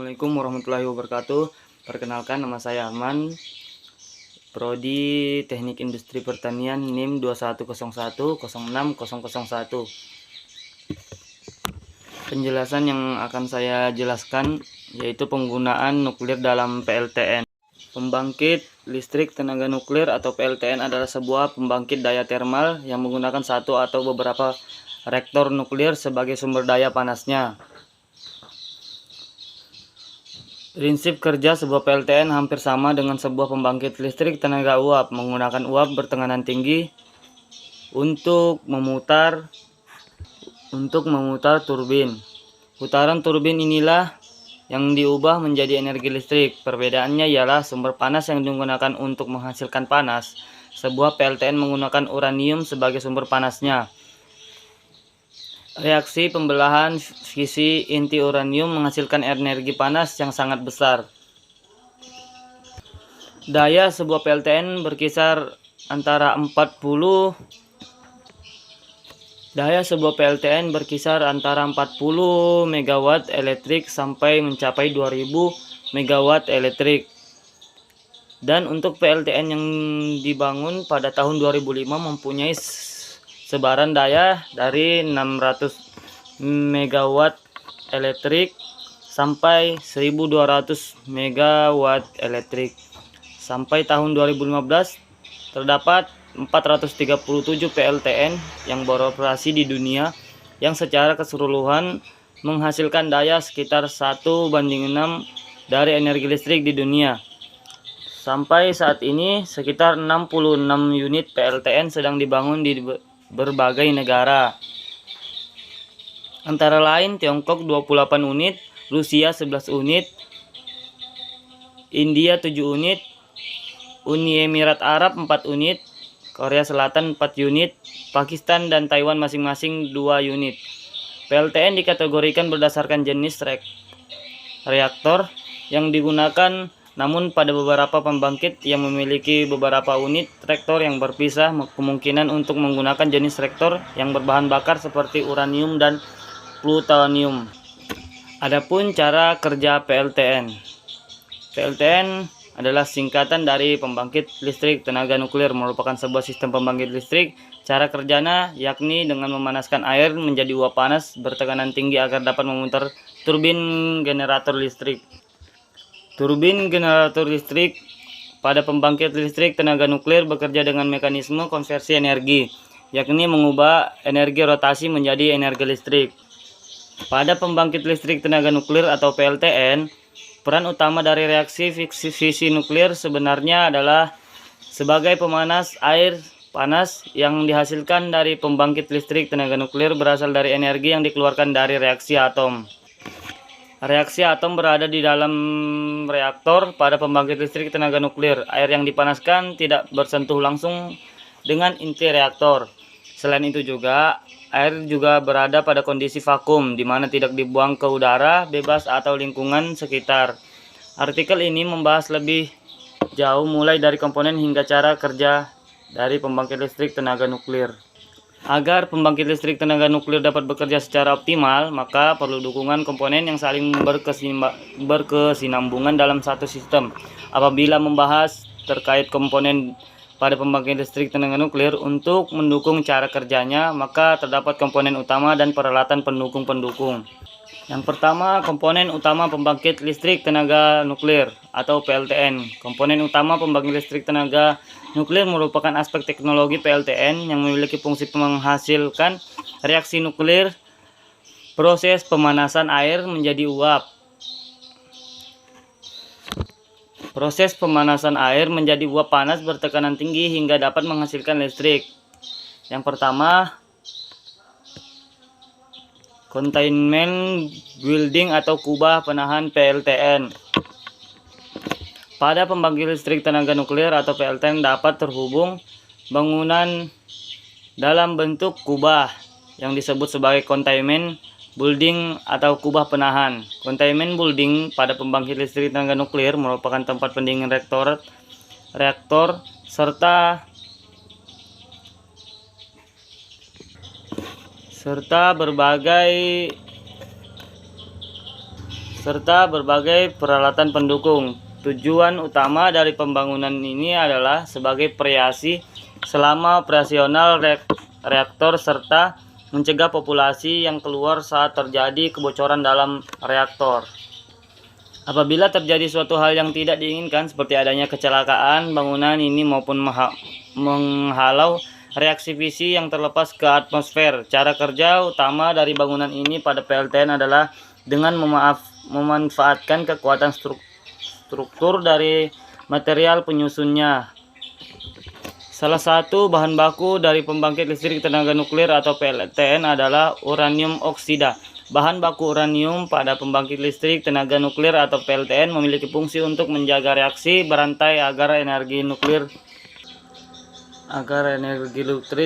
Assalamualaikum warahmatullahi wabarakatuh. Perkenalkan, nama saya Arman, Prodi Teknik Industri Pertanian, NIM 2101060001. Penjelasan yang akan saya jelaskan yaitu penggunaan nuklir dalam PLTN. Pembangkit listrik tenaga nuklir atau PLTN adalah sebuah pembangkit daya termal yang menggunakan satu atau beberapa reaktor nuklir sebagai sumber daya panasnya. Prinsip kerja sebuah PLTN hampir sama dengan sebuah pembangkit listrik tenaga uap, menggunakan uap bertekanan tinggi untuk memutar turbin. Putaran turbin inilah yang diubah menjadi energi listrik. Perbedaannya ialah sumber panas yang digunakan untuk menghasilkan panas. Sebuah PLTN menggunakan uranium sebagai sumber panasnya. Reaksi pembelahan fisi inti uranium menghasilkan energi panas yang sangat besar. Daya sebuah PLTN berkisar antara 40 MW elektrik sampai mencapai 2000 MW elektrik. Dan untuk PLTN yang dibangun pada tahun 2005 mempunyai sebaran daya dari 600 MW elektrik sampai 1200 MW elektrik. Sampai tahun 2015 terdapat 437 PLTN yang beroperasi di dunia yang secara keseluruhan menghasilkan daya sekitar 1:6 dari energi listrik di dunia. Sampai saat ini sekitar 66 unit PLTN sedang dibangun di berbagai negara. Antara lain Tiongkok 28 unit, Rusia 11 unit, India 7 unit, Uni Emirat Arab 4 unit, Korea Selatan 4 unit, Pakistan dan Taiwan masing-masing 2 unit. PLTN dikategorikan berdasarkan jenis reaktor yang digunakan, namun pada beberapa pembangkit yang memiliki beberapa unit reaktor yang berpisah, kemungkinan untuk menggunakan jenis reaktor yang berbahan bakar seperti uranium dan plutonium. Adapun cara kerja PLTN. PLTN adalah singkatan dari pembangkit listrik tenaga nuklir, merupakan sebuah sistem pembangkit listrik. Cara kerjanya yakni dengan memanaskan air menjadi uap panas bertekanan tinggi agar dapat memutar turbin generator listrik. Turbin generator listrik pada pembangkit listrik tenaga nuklir bekerja dengan mekanisme konversi energi, yakni mengubah energi rotasi menjadi energi listrik. Pada pembangkit listrik tenaga nuklir atau PLTN, peran utama dari reaksi fisi nuklir sebenarnya adalah sebagai pemanas. Air panas yang dihasilkan dari pembangkit listrik tenaga nuklir berasal dari energi yang dikeluarkan dari reaksi atom. Reaksi atom berada di dalam reaktor pada pembangkit listrik tenaga nuklir. Air yang dipanaskan tidak bersentuh langsung dengan inti reaktor. Selain itu juga, air juga berada pada kondisi vakum, di mana tidak dibuang ke udara bebas atau lingkungan sekitar. Artikel ini membahas lebih jauh mulai dari komponen hingga cara kerja dari pembangkit listrik tenaga nuklir. Agar pembangkit listrik tenaga nuklir dapat bekerja secara optimal, maka perlu dukungan komponen yang saling berkesinambungan dalam satu sistem. Apabila membahas terkait komponen pada pembangkit listrik tenaga nuklir untuk mendukung cara kerjanya, maka terdapat komponen utama dan peralatan pendukung-pendukung. Yang pertama, komponen utama pembangkit listrik tenaga nuklir atau PLTN. Komponen utama pembangkit listrik tenaga nuklir merupakan aspek teknologi PLTN yang memiliki fungsi menghasilkan reaksi nuklir, proses pemanasan air menjadi uap. Proses pemanasan air menjadi uap panas bertekanan tinggi hingga dapat menghasilkan listrik. Yang pertama, containment building atau kubah penahan PLTN. Pada pembangkit listrik tenaga nuklir atau PLTN dapat terhubung bangunan dalam bentuk kubah yang disebut sebagai containment building atau kubah penahan. Containment building pada pembangkit listrik tenaga nuklir merupakan tempat pendingin reaktor serta serta berbagai peralatan pendukung. Tujuan utama dari pembangunan ini adalah sebagai variasi selama operasional reaktor serta mencegah populasi yang keluar saat terjadi kebocoran dalam reaktor. Apabila terjadi suatu hal yang tidak diinginkan seperti adanya kecelakaan bangunan ini maupun menghalau reaksi fisi yang terlepas ke atmosfer. Cara kerja utama dari bangunan ini pada PLTN adalah dengan memanfaatkan kekuatan struktur dari material penyusunnya. Salah satu bahan baku dari pembangkit listrik tenaga nuklir atau PLTN adalah uranium oksida. Bahan baku uranium pada pembangkit listrik tenaga nuklir atau PLTN memiliki fungsi untuk menjaga reaksi berantai agar energi nuklir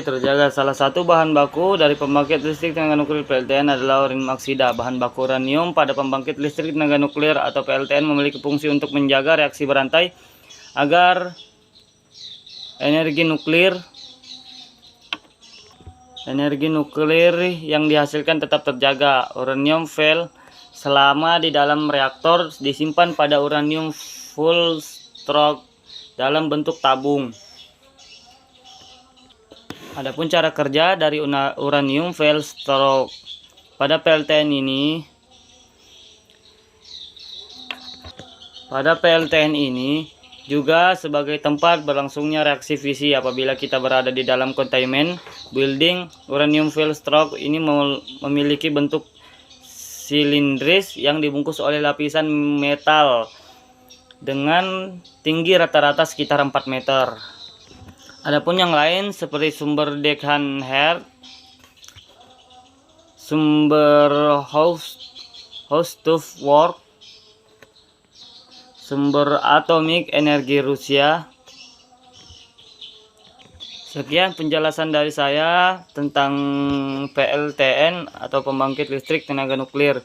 terjaga. Salah satu bahan baku dari pembangkit listrik tenaga nuklir PLTN adalah uranium oksida. Bahan baku uranium pada pembangkit listrik tenaga nuklir atau PLTN memiliki fungsi untuk menjaga reaksi berantai agar energi nuklir yang dihasilkan tetap terjaga. Uranium fuel selama di dalam reaktor disimpan pada uranium fuel stock dalam bentuk tabung. Adapun cara kerja dari uranium fuel stock pada PLTN ini juga sebagai tempat berlangsungnya reaksi fisi. Apabila kita berada di dalam containment building, uranium fuel stock ini memiliki bentuk silindris yang dibungkus oleh lapisan metal dengan tinggi rata-rata sekitar 4 meter. Adapun yang lain seperti sumber Deccan Heart, sumber Rostov Works, sumber atomik energi Rusia. Sekian penjelasan dari saya tentang PLTN atau pembangkit listrik tenaga nuklir.